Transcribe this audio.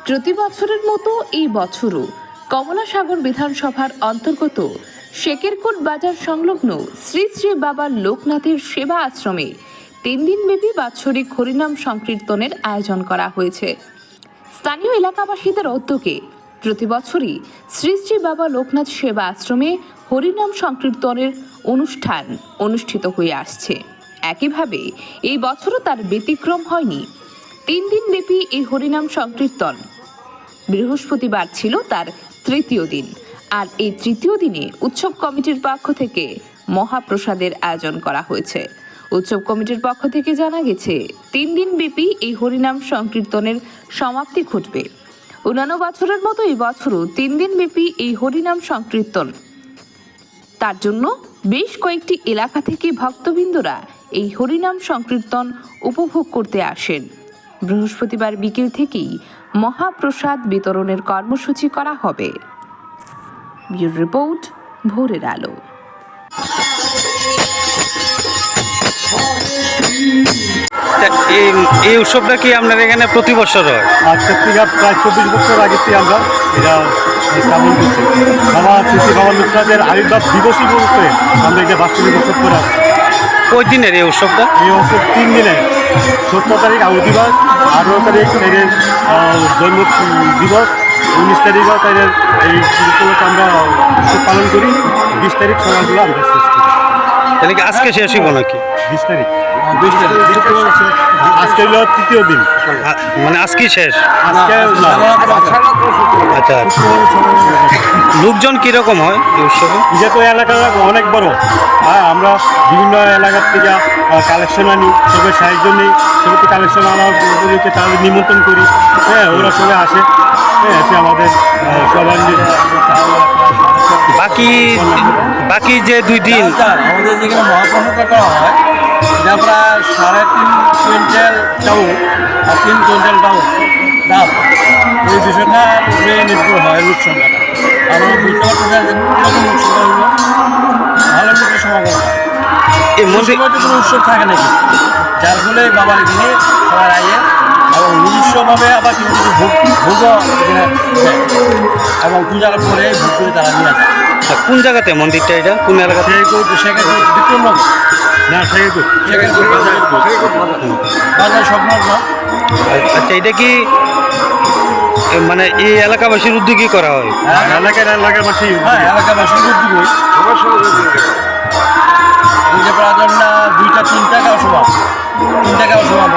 প্রতি বছরের মতো এই বছরও কমলাসাগর বিধানসভার অন্তর্গত শেকেরকোট বাজার সংলগ্ন শ্রী শ্রী বাবা লোকনাথের সেবা আশ্রমে 3 দিনব্যাপী বাৎসরিক হরিনাম সংকীর্তনের আয়োজন করা হয়েছে। স্থানীয় এলাকাবাসীদের উদ্যোগে প্রতি বছরই শ্রী শ্রী বাবা লোকনাথ সেবা আশ্রমে হরিনাম সংকীর্তনের অনুষ্ঠান অনুষ্ঠিত হয়ে আসছে। একইভাবে এই বছরও তার ব্যতিক্রম হয়নি। 3 দিনব্যাপী এই হরিনাম সংকীর্তন বৃহস্পতিবার ছিল তার তৃতীয় দিন, আর এই তৃতীয় দিনে উৎসব কমিটির পক্ষ থেকে মহাপ্রসাদের আয়োজন করা হয়েছে। উৎসব কমিটির পক্ষ থেকে জানা গেছে 3 দিনব্যাপী এই হরিনাম সংকীর্তনের সমাপ্তি ঘটবে। অন্যান্য বছরের মতো এই বছরও 3 দিনব্যাপী এই হরিনাম সংকীর্তন, তার জন্য বেশ কয়েকটি এলাকা থেকে ভক্তবৃন্দরা এই হরিনাম সংকীর্তন উপভোগ করতে আসেন। বৃহস্পতিবার বিকেল থেকেই মহাপ্রসাদ বিতরণের কর্মসূচি করা হবে। ব্যুরো রিপোর্ট, ভোরের আলো। এই উৎসবটা কি আপনার এখানে প্রতি বছর হয়? আজকে থেকে প্রায় 24 বছর আগে থেকে আমরা এটা স্থাপন করছি। বাবা শ্রী শ্রী বাবা লোকনাথের আবির্ভাব দিবসই বলতে আমরা এটা বাৎসরিক উৎসব করে আসছি। কয় দিনের এই উৎসবটা? এই উৎসব 3 দিনের, 17 তারিখ আহু দিবস, 18 তারিখ তাদের জন্ম দিবস, 19 তারিখও তাদের এই উপলক্ষে আমরা উৎসব পালন করি। 20 তারিখ সকালবেলা আমরা শেষ করি। তাহলে কি আজকে শেষ হইব নাকি? 20 তারিখ আজকে হলো তৃতীয় দিন, মানে আজকেই শেষ? আজকে আচ্ছা, লোকজন কিরকম হয় এই উৎসবে? যেহেতু এলাকাটা অনেক বড়, আমরা বিভিন্ন এলাকার থেকে কালেকশন আনি, সবাই সাহায্য নিই, সবাইকে কালেকশন আনার উপযোগী তাদের নিমন্ত্রণ করি। হ্যাঁ, ওরা সবাই আসে, এসে আমাদের সবার বাকি যে 2 দিন আমাদের যেখানে মহাপ্রসাদটা করা হয় এটা প্রায় 3.5 কুইন্টাল চাউল আর 3 কুইন্টাল ডাল, এই বিষয়টা উপরে নির্ভর হয় লোক সংখ্যাটা। আমরা বুঝতে পারছি যে কীরকম লোক সংখ্যা হইল, ভালো লোকের সমাগম হয়। এই মন্দির কোনো উৎসব থাকে নাকি, যার ফলে বাবার এখানে সবাই আইয়ে এবং নিজস্বভাবে আবার কিছু কিছু ভোগও এখানে দেয় এবং পূজার পরে ভোগ করে তারা নিয়ে যায়। কোন জায়গাতে মন্দিরটা? এটা কোন এলাকাতে? বিক্রমনগর না শেখেরকোট বাজার সংলগ্ন। আচ্ছা, এটা কি মানে এই এলাকাবাসীর উদ্যোগই করা হয়? এলাকাবাসী হ্যাঁ, এলাকাবাসীর উদ্যোগ ওই যে প্রায় 2-3 টাকা অসমান 3 টাকা অসমান